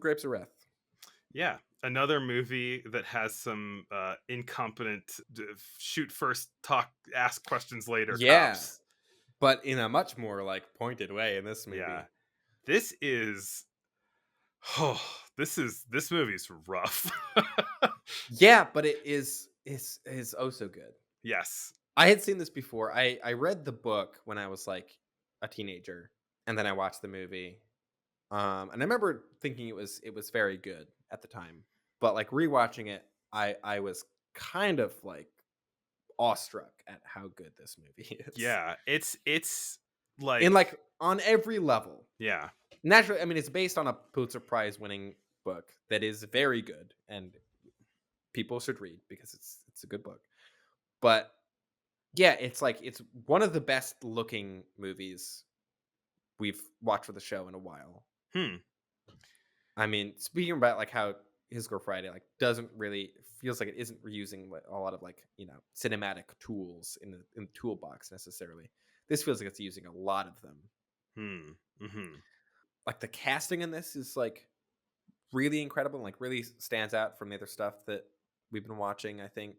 Grapes of Wrath. Yeah, another movie that has some incompetent shoot first, ask questions later Yeah, cops. but in a much more like pointed way in this Yeah, movie. this is. Oh, this movie's rough. Yeah, but it is oh so good. Yes. I had seen this before. I read the book when I was like a teenager, and then I watched the movie. And I remember thinking it was very good at the time, but like rewatching it, I was kind of like awestruck at how good this movie is. Yeah, it's In like like on every level. yeah. Naturally, I mean it's based on a Pulitzer Prize winning book that is very good and people should read because it's a good book. But yeah, it's like it's one of the best looking movies we've watched for the show in a while. Hmm. I mean, speaking about like how His Girl Friday like doesn't really feels like it isn't reusing like, a lot of like cinematic tools in the toolbox necessarily. This feels like it's using a lot of them. Hmm. Hmm. Like the casting in this is like really incredible and like really stands out from the other stuff that we've been watching. I think.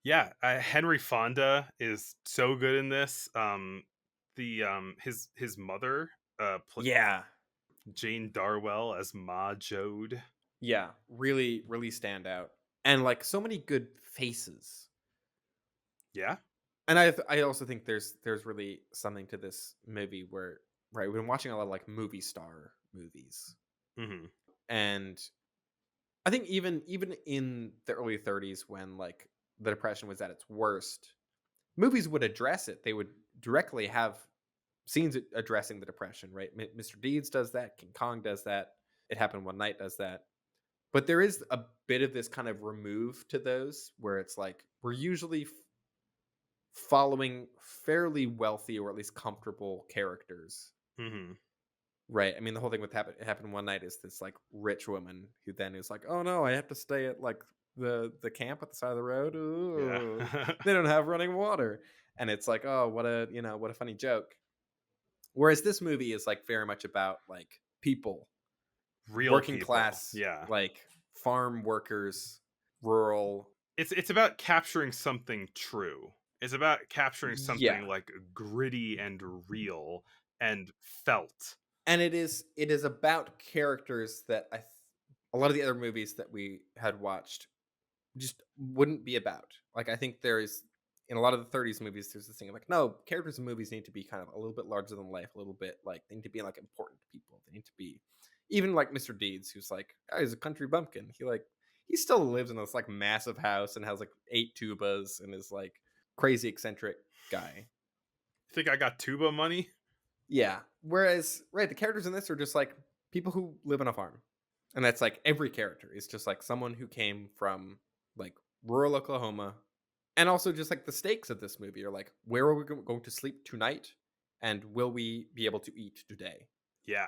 Yeah, Henry Fonda is so good in this. The his mother, Yeah, Jane Darwell as Ma Jode. yeah, really, really stand out, and like so many good faces. Yeah. And I also think there's really something to this movie where right we've been watching a lot of like movie star movies, Hmm. and I think even in the early 30s when like the depression was at its worst, movies would address it. They would directly have scenes addressing the depression. Right, Mr. Deeds does that. King Kong does that. It Happened One Night does that. But there is a bit of this kind of remove to those where it's like we're usually following fairly wealthy or at least comfortable characters. Hmm. Right. I mean, the whole thing with happened one night is this like rich woman who then is like, "Oh no, I have to stay at like the camp at the side of the road. Yeah. Ooh, they don't have running water." And it's like, "Oh, what a funny joke." Whereas this movie is like very much about like people, Real working people. class, Yeah. like farm workers, rural. It's about capturing something true. It's about capturing Yeah. something like gritty and real and felt. And it is about characters that a lot of the other movies that we had watched just wouldn't be about. Like I think there is in a lot of the 30s movies, there's this thing of like, no, characters in movies need to be kind of a little bit larger than life, a little bit like they need to be like important people. They need to be even like Mr. Deeds, who's like, oh, he's a country bumpkin. He still lives in this like massive house and has like 8 tubas and is like crazy eccentric guy. Think I got tuba money? Yeah. Whereas, right, the characters in this are just like people who live on a farm. And that's like every character is just like someone who came from like rural Oklahoma. And also just like the stakes of this movie are like, where are we going to sleep tonight? And will we be able to eat today? Yeah.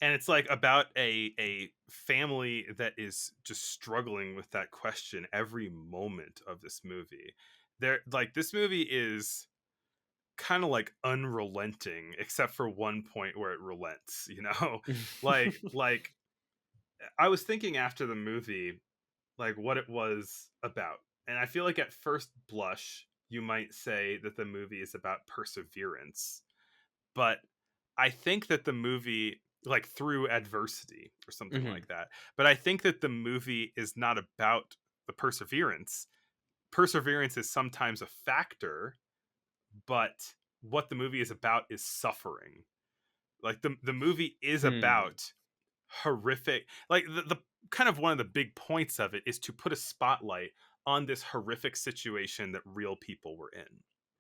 And it's like about a family that is just struggling with that question every moment of this movie. They're like this movie is kind of like unrelenting except for one point where it relents, you know? Like I was thinking after the movie like what it was about. And I feel like at first blush you might say that the movie is about perseverance, but I think that the movie like through adversity or something Hmm. like that. But I think that the movie is not about the perseverance. Perseverance is sometimes a factor, but what the movie is about is suffering. Like the movie is Hmm. about horrific like the kind of one of the big points of it is to put a spotlight on this horrific situation that real people were in,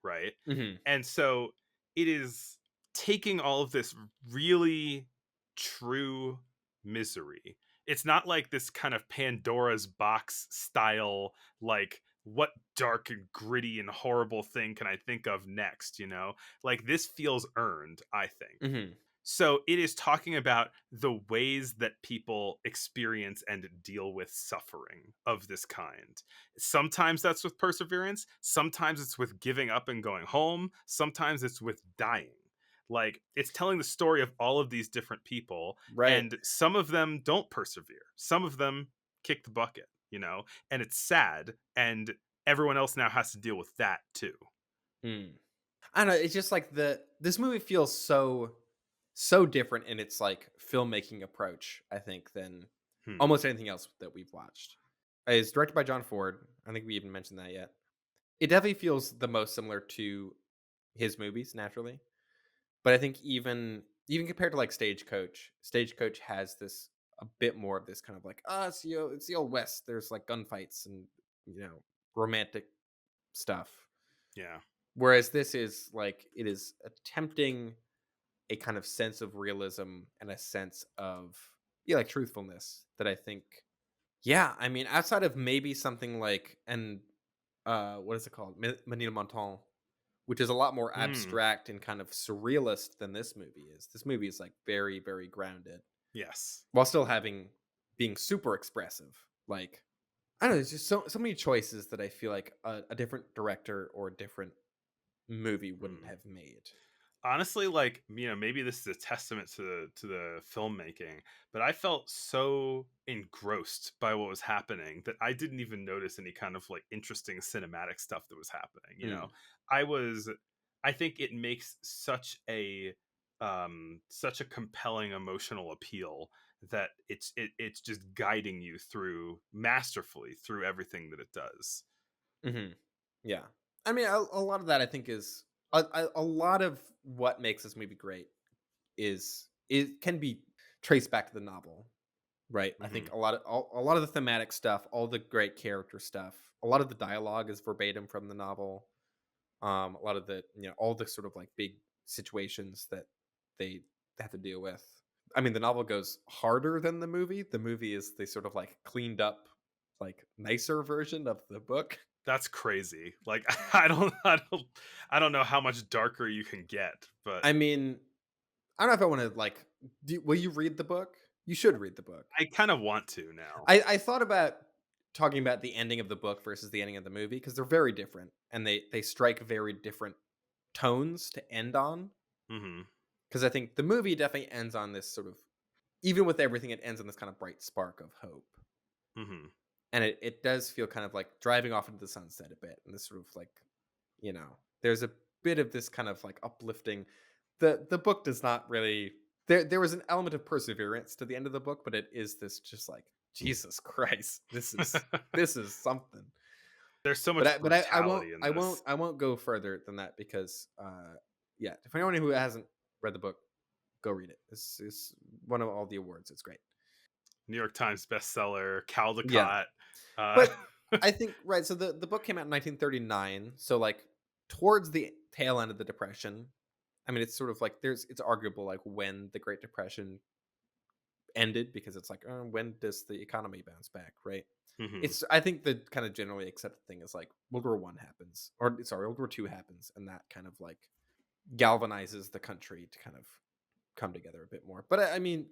right? Hmm. And so it is taking all of this really true misery. It's not like this kind of Pandora's box style like what dark and gritty and horrible thing can I think of next, you know? Like this feels earned, I think. Hmm. So it is talking about the ways that people experience and deal with suffering of this kind. Sometimes that's with perseverance, sometimes it's with giving up and going home, sometimes it's with dying. Like, it's telling the story of all of these different people, Right. and some of them don't persevere. Some of them kick the bucket, and it's sad, and everyone else now has to deal with that too. Mm. I don't know. It's just like this movie feels so different in its like filmmaking approach, I think, than Hmm. almost anything else that we've watched. It's directed by John Ford. I think we even mentioned that yet. It definitely feels the most similar to his movies, naturally. But I think even compared to like Stagecoach has this a bit more of this kind of like, it's the old West. There's like gunfights and romantic stuff. Yeah. Whereas this is like it is attempting a kind of sense of realism and a sense of like truthfulness that I think, yeah, I mean, outside of maybe something like, and what is it called, Manila Montal, which is a lot more Mm. abstract and kind of surrealist than this movie is. This movie is like very very grounded Yes. while still having being super expressive. Like, I don't know, there's just so many choices that I feel like a different director or a different movie wouldn't Hmm. have made. Honestly, like, maybe this is a testament to the filmmaking, but I felt so engrossed by what was happening that I didn't even notice any kind of like interesting cinematic stuff that was happening. Mm. I think it makes such a compelling emotional appeal that it's just guiding you through masterfully through everything that it does. Hmm. Yeah, I mean, a lot of that I think is a lot of what makes this movie great is it can be traced back to the novel, right? I think Hmm. a lot of the thematic stuff, all the great character stuff, a lot of the dialogue is verbatim from the novel. A lot of the all the sort of like big situations that they have to deal with. I mean, the novel goes harder than the movie. The movie is they sort of like cleaned up, like nicer version of the book. That's crazy. Like, I don't know how much darker you can get, but I mean, I don't know if I want to like. Will you read the book? You should read the book. I kind of want to now. I thought about talking about the ending of the book versus the ending of the movie because they're very different and they strike very different tones to end on. Hmm. Because I think the movie definitely ends on this sort of, even with everything, it ends on this kind of bright spark of hope, Hmm. and it does feel kind of like driving off into the sunset a bit, and this sort of like, there's a bit of this kind of like uplifting. The book does not really. There was an element of perseverance to the end of the book, but it is this just like Jesus Christ, this is something. There's so But much I won't brutality in I won't this. I won't go further than that because yeah, if anyone who hasn't read the book, go read it. This is one of all the awards. It's great. New York Times bestseller, Yeah, Caldecott. Uh, but I think right. So the book came out in 1939. So like towards the tail end of the Depression. I mean, it's sort of like it's arguable like when the Great Depression ended because it's like when does the economy bounce back, right? mhm. It's I think the kind of generally accepted thing is like World War I happens, or sorry, World War II happens, and that kind of like galvanizes the country to kind of come together a bit more. But I mean,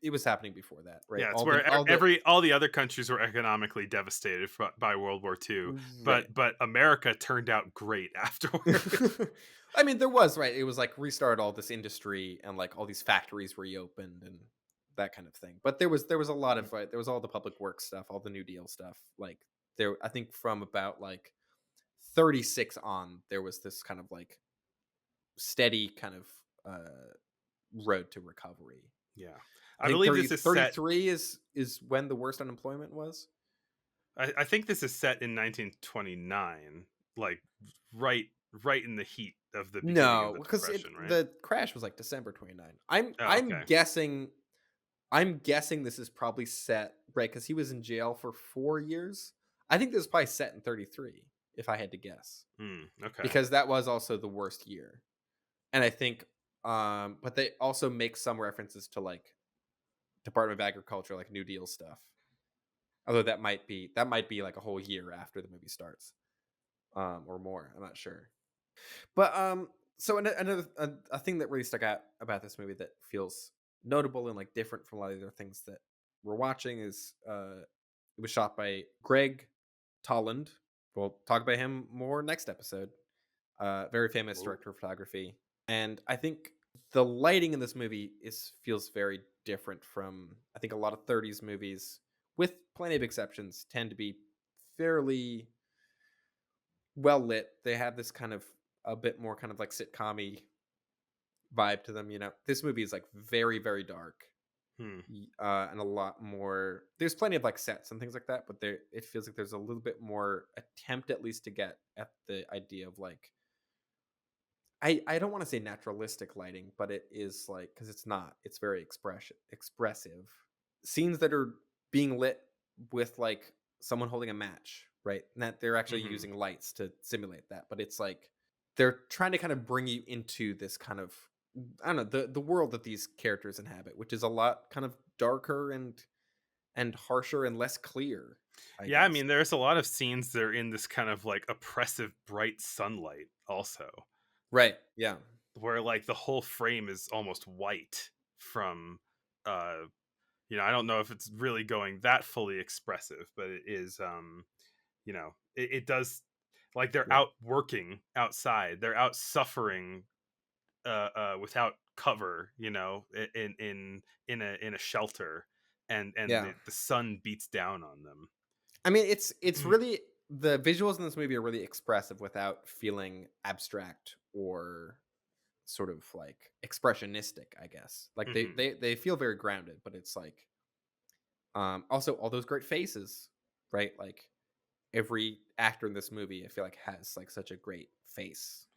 it was happening before that, right? Yeah, it's All where the all the all the other countries were economically devastated by World War II, right. but America turned out great afterward. I mean, there was right. It was like restart all this industry and like all these factories reopened and that kind of thing. But there was a lot of right. There was all the public works stuff, all the New Deal stuff. Like there, I think from about like 36 on, there was this kind of like steady kind of road to recovery. Yeah, I I think believe 30 this is set. 33 is when the worst unemployment was. I think this is set in 1929, like right right in the heat of the beginning of No, the because Depression, right? the crash was like December 29. I'm Oh, I'm okay. guessing I'm guessing this is probably set right because he was in jail for 4 years. I think this is probably set in 33, if I had to guess, Okay. because that was also the worst year. And I think, but they also make some references to like Department of Agriculture, like New Deal stuff. Although that might be like a whole year after the movie starts, or more. I'm not sure. But so another a thing that really stuck out about this movie that feels notable and like different from a lot of the other things that we're watching is it was shot by Greg Tolland. We'll talk about him more next episode. Very famous Whoa. director of photography, and I think The lighting in this movie is feels very different from, I think, a lot of 30s movies, with plenty of exceptions, tend to be fairly well lit. They have this kind of a bit more kind of like sitcom vibe to them. This movie is like very, very dark, Hmm. and a lot more. There's plenty of like sets and things like that, but there it feels like there's a little bit more attempt, at least, to get at the idea of like, I don't want to say naturalistic lighting, but it is like, because it's not. It's very expressive. Scenes that are being lit with like someone holding a match, right? And that they're actually Hmm. using lights to simulate that, but it's like they're trying to kind of bring you into this kind of, I don't know, the world that these characters inhabit, which is a lot kind of darker and harsher and less clear, I Yeah, I guess. mean, there's a lot of scenes that are in this kind of like oppressive bright sunlight also, Right. Yeah. where like the whole frame is almost white from uh I don't know if it's really going that fully expressive, but it is it does, like they're Yeah. out working outside, they're out suffering without cover, in a shelter, and Yeah. the sun beats down on them. I mean, it's really, the visuals in this movie are really expressive without feeling abstract or sort of like expressionistic, I guess. Like they Hmm. they they feel very grounded, but it's like, also all those great faces, right? Like every actor in this movie, I feel like, has like such a great face.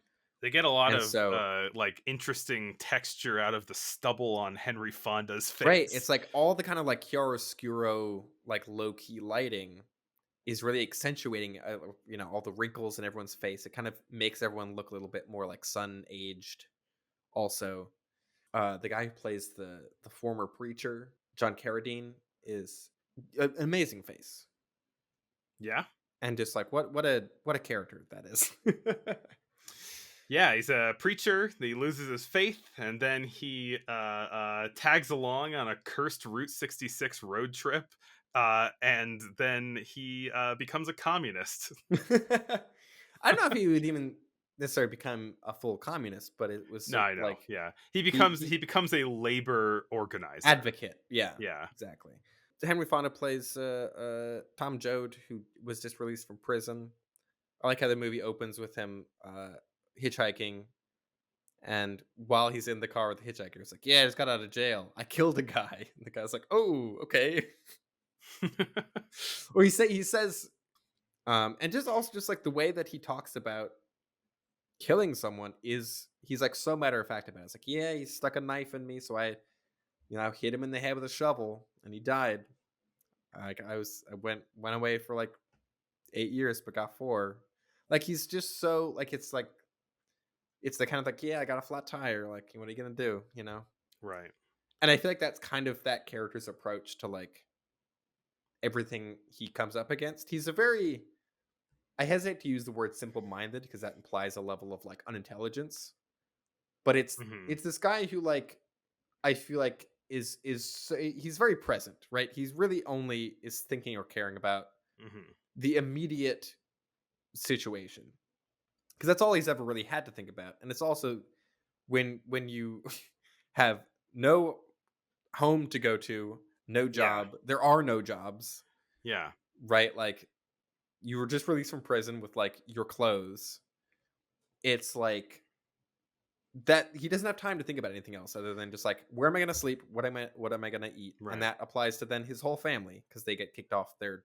They get a lot And of so, like interesting texture out of the stubble on Henry Fonda's right, it's face. like all the kind of like chiaroscuro, like low key lighting is really accentuating, all the wrinkles in everyone's face. It kind of makes everyone look a little bit more like sun aged. Also, the guy who plays the former preacher, John Carradine, is an amazing face, Yeah. and just like what a character that is. Yeah, he's a preacher. He loses his faith, and then he tags along on a cursed Route 66 road trip, and then he becomes a communist. I don't know if he would even necessarily become a full communist, but it was No, sort I know. like Yeah, he he becomes he he becomes a labor organizer. advocate. Yeah, Yeah. exactly. Henry Fonda plays Tom Joad, who was just released from prison. I like how the movie opens with him hitchhiking, and while he's in the car with the hitchhiker, it's like, "Yeah, I just got out of jail. I killed a guy." And the guy's like, "Oh, okay." Or he says, and just also just like the way that he talks about killing someone is, he's like so matter of fact about it. It's like, "Yeah, he stuck a knife in me, so I hit him in the head with a shovel, and he died. I went away for like 8 years, but got 4." Like he's just so like, it's the kind of like, yeah, I got a flat tire. Like, what are you gonna do? Right. And I feel like that's kind of that character's approach to like everything he comes up against. He's a very, I hesitate to use the word simple minded because that implies a level of like unintelligence. But it's Hmm. it's this guy who, like, I feel like he's very present, right? He's really only is thinking or caring about Hmm. the immediate situation, because that's all he's ever really had to think about. And it's also, when you have no home to go to, no Yeah. job, there are no jobs, Yeah. right? Like, you were just released from prison with like your clothes. It's like that he doesn't have time to think about anything else other than just like, where am I going to sleep? What am I going to eat? And Right. that applies to then his whole family, because they get kicked off their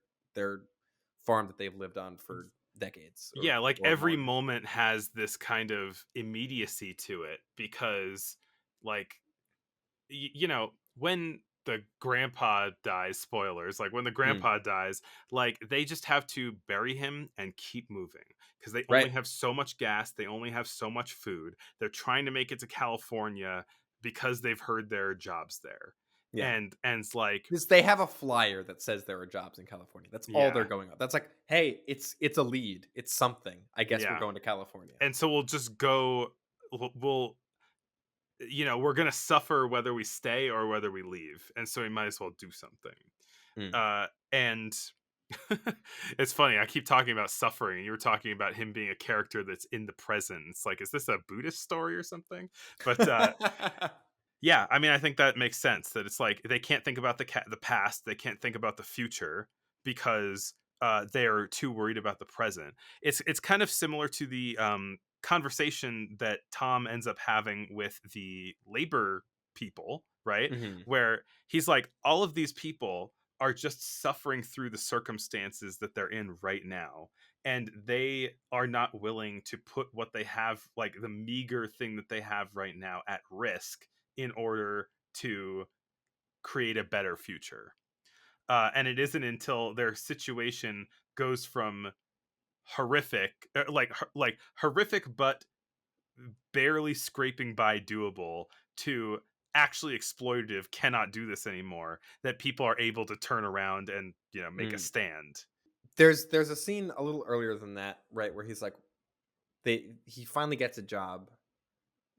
farm that they've lived on for decades or Yeah, like or every more. moment has this kind of immediacy to it because, like, when the grandpa dies, spoilers, like when the Mm, grandpa dies, like they just have to bury him and keep moving because they only right. have so much gas, they only have so much food. They're trying to make it to California because they've heard there are jobs there. Yeah. And it's like, Because they have a flyer that says there are jobs in California. That's all they're yeah, going on. That's like, hey, it's a lead. It's something. I guess we're yeah. going to California. And so we'll just go, we'll we're gonna suffer whether we stay or whether we leave, and so we might as well do something. Mm, And It's funny. I keep talking about suffering, and you were talking about him being a character that's in the present. It's like, is this a Buddhist story or something? But yeah, I mean, I think that makes sense. That it's like they can't think about the past, they can't think about the future because they are too worried about the present. It's kind of similar to the conversation that Tom ends up having with the labor people, right? Hmm. Where he's like, all of these people are just suffering through the circumstances that they're in right now, and they are not willing to put what they have, like the meager thing that they have right now, at risk in order to create a better future. And it isn't until their situation goes from horrific, like horrific but barely scraping by doable, to actually exploitative, cannot do this anymore, that people are able to turn around and, make a Mm. stand. There's a scene a little earlier than that, right, where he's like, he finally gets a job,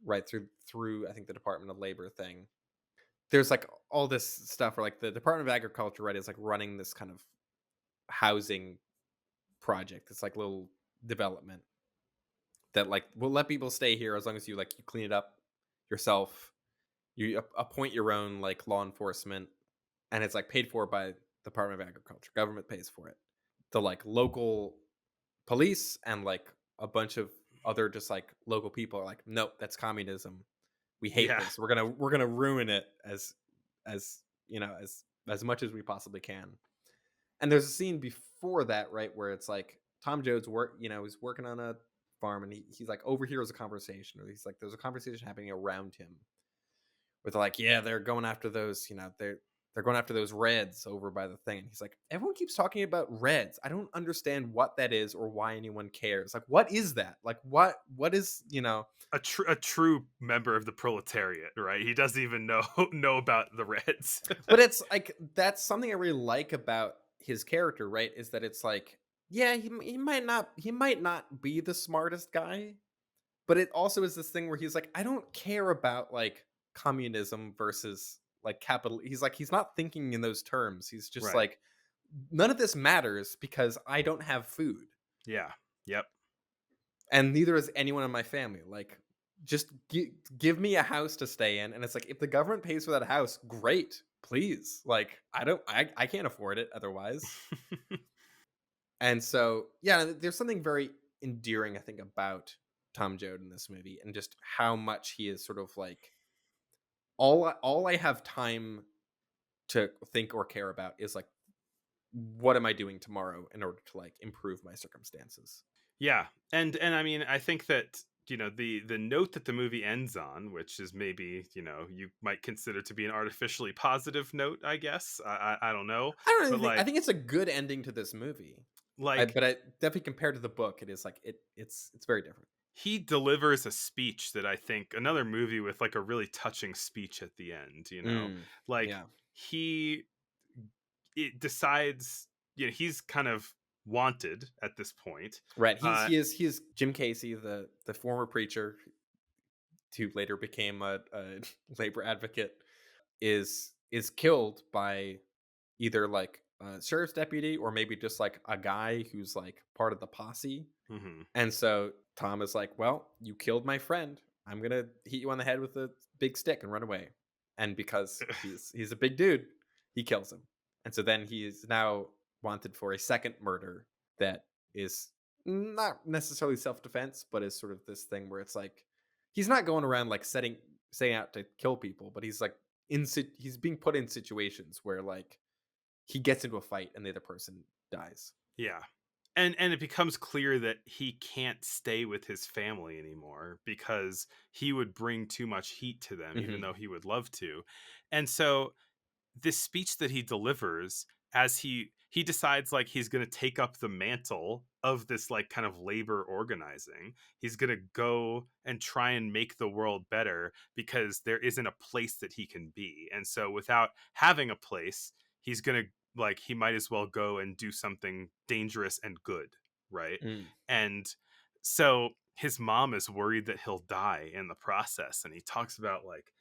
right, through I think the Department of Labor thing. There's like all this stuff where like the Department of Agriculture, right, is like running this kind of housing project. It's like little development that like will let people stay here as long as you clean it up yourself. You appoint your own like law enforcement, and it's like paid for by Department of Agriculture. Government pays for it. The like local police and like a bunch of other just like local people are like, nope, that's communism. We hate Yeah. this. We're gonna ruin it as as much as we possibly can. And there's a scene before that, right, where it's like Tom Jones he's working on a farm, and he's like overhears a conversation, or he's like there's a conversation happening around him with like, yeah, they're going after those, they're going after those reds over by the thing. And he's like, everyone keeps talking about reds. I don't understand what that is or why anyone cares. Like, what is that? Like, what is, A true member of the proletariat, right? He doesn't even know know about the Reds. but it's like that's something I really like about his character, right? Is that it's like, yeah, he might not be the smartest guy, but it also is this thing where he's like, I don't care about like communism versus like capital. He's like, he's not thinking in those terms. He's just Right. like, none of this matters because I don't have food, Yeah. Yep. and neither is anyone in my family. Like, just give me a house to stay in, and it's like if the government pays for that house, great, please. Like, I can't afford it otherwise. And so, yeah, there's something very endearing, I think, about Tom Joad in this movie, and just how much he is sort of like all I have time to think or care about is like, what am I doing tomorrow in order to like improve my circumstances? Yeah. And I mean, I think that, the note that the movie ends on, which is maybe, you might consider to be an artificially positive note, I guess. I don't know. I don't really But think I think it's a good ending to this movie. like But I definitely compared to the book, it is like it's very different. he delivers a speech that I think another movie with like a really touching speech at the end. Mm, Like yeah. he it decides, he's kind of wanted at this point. Right. Uh He is Jim Casey, the former preacher who later became a labor advocate, is killed by either like a sheriff's deputy or maybe just like a guy who's like part of the posse. mhm. And so Tom is like, well, you killed my friend. I'm gonna hit you on the head with a big stick and run away. And because he's a big dude, he kills him. And so then he is now wanted for a second murder that is not necessarily self-defense, but is sort of this thing where it's like he's not going around like setting out to kill people, but he's like he's being put in situations where like he gets into a fight and the other person dies. Yeah. And it becomes clear that he can't stay with his family anymore because he would bring too much heat to them, even Hmm. though he would love to. And so this speech that he delivers, as he decides like he's going to take up the mantle of this like kind of labor organizing. He's going to go and try and make the world better because there isn't a place that he can be. And so without having a place, he's going to, like, he might as well go and do something dangerous and good, right? Mm. And so his mom is worried that he'll die in the process, and he talks about like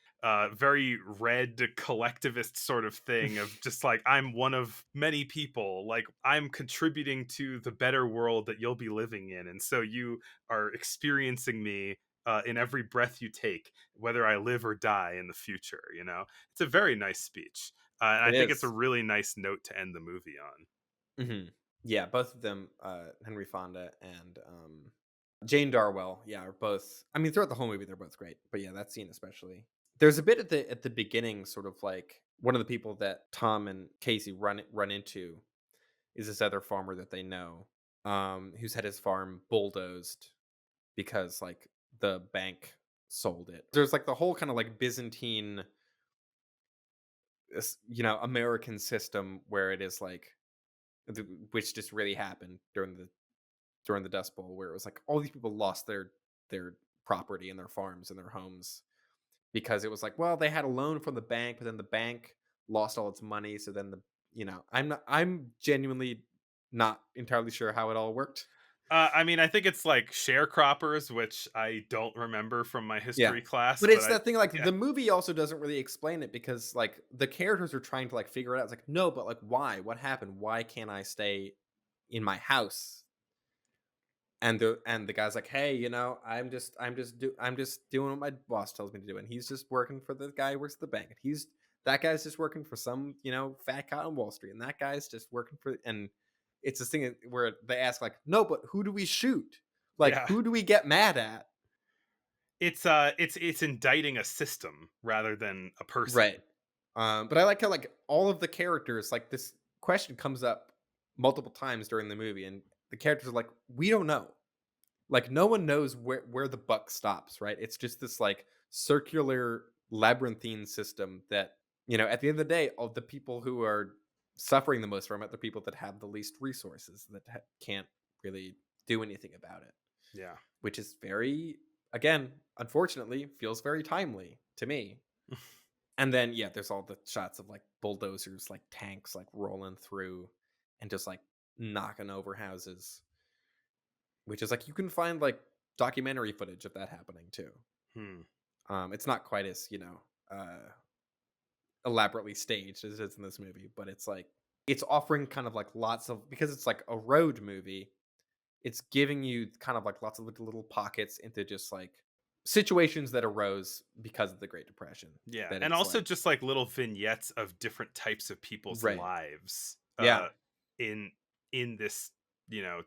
very red collectivist sort of thing of just like, I'm one of many people, like I'm contributing to the better world that you'll be living in, and so you are experiencing me in every breath you take, whether I live or die in the future. It's a very nice speech, and I It think it's a is. really nice note to end the movie on. Yeah, both of them, Henry Fonda and Jane Darwell, yeah, are both. I mean, throughout the whole movie, they're both great, but yeah, that scene especially. There's a bit at the beginning, sort of like one of the people that Tom and Casey run into is this other farmer that they know, who's had his farm bulldozed because like the bank sold it. There's like the whole kind of like Byzantine, American system where it is like, which just really happened during the Dust Bowl, where it was like all these people lost their property and their farms and their homes because it was like, well, they had a loan from the bank, but then the bank lost all its money. So then I'm genuinely not entirely sure how it all worked. I mean, I think it's like sharecroppers, which I don't remember from my Yeah. history class, But but it's I that thing, like, yeah. the movie also doesn't really explain it because, like, the characters are trying to, like, figure it out. It's like, "No, but, like, why? What happened? Why can't I stay in my house?" And the guy's like, "Hey, I'm just doing what my boss tells me to do." And he's just working for the guy who works at the bank. And that guy's just working for some, fat guy on Wall Street. And that guy's just working for, and it's this thing where they ask, like, "No, but who do we shoot? Like, Yeah. who do we get mad at?" It's indicting a system rather than a person. Right. But I like how, like, all of the characters, like, this question comes up multiple times during the movie, and the characters are like, "We don't know." Like, no one knows where the buck stops, right? It's just this, like, circular labyrinthine system that, at the end of the day, all the people who are suffering the most from it, the people that have the least resources that can't really do anything about it, Yeah. which is very, again, unfortunately, feels very timely to me. And then, yeah, there's all the shots of like bulldozers, like tanks, like rolling through and just like knocking over houses, which is like you can find like documentary footage of that happening too. Hmm. It's not quite as, elaborately staged as it is in this movie, but it's like it's offering kind of like lots of, because it's like a road movie, it's giving you kind of like lots of little pockets into just like situations that arose because of the Great Depression. Yeah, That and it's also like, just like little vignettes of different types of people's right. lives Yeah. in this,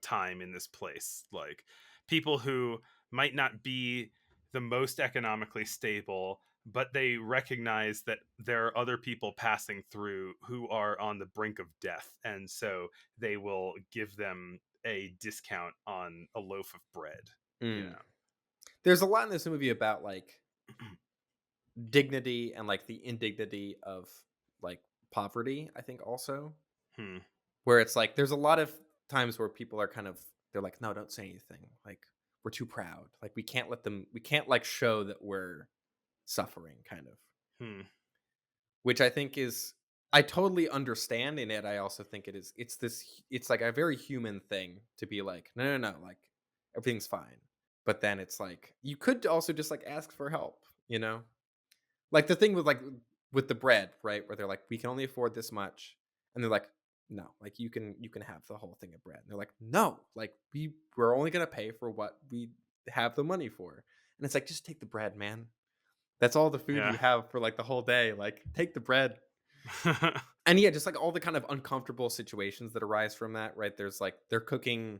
time in this place. Like people who might not be the most economically stable, but they recognize that there are other people passing through who are on the brink of death, and so they will give them a discount on a loaf of bread, you Mm. know. There's a lot in this movie about like dignity and like the indignity of like poverty, I think also, Hmm. where it's like there's a lot of times where people are kind of, they're like, no, don't say anything. Like, we're too proud. Like, we can't like show that we're suffering, kind of. Hmm. Which I think is, I totally understand in it. I also think it's like a very human thing to be like, no, no, no, like everything's fine. But then it's like you could also just like ask for help, you know? Like the thing with like with the bread, right? Where they're like, we can only afford this much. And they're like, no, like you can have the whole thing of bread. And they're like, no, like we're only gonna pay for what we have the money for. And it's like, just take the bread, man. That's all the food Yeah. you have for like the whole day. Like, take the bread. And yeah, just like all the kind of uncomfortable situations that arise from that, right? There's like they're cooking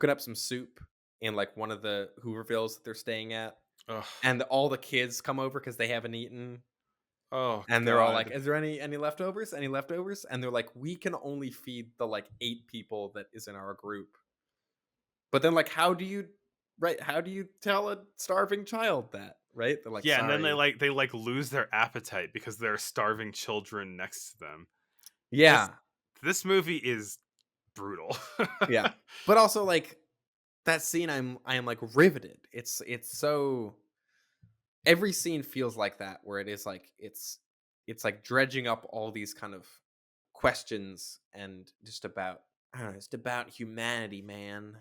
up some soup in like one of the Hoovervilles that they're staying at, Ugh. and all the kids come over because they haven't eaten. Oh And they're all like, God. "Is there any leftovers? Any leftovers?" And they're like, "We can only feed the like 8 people that is in our group." But then like how do you tell a starving child that, right? They're like, Yeah, and then "Sorry." they like lose their appetite because there are starving children next to them. This Yeah. this movie is brutal. Yeah. But also like that scene, I am like riveted. It's so, every scene feels like that, where it is like it's like dredging up all these kind of questions and just about, I don't know, just about humanity, man.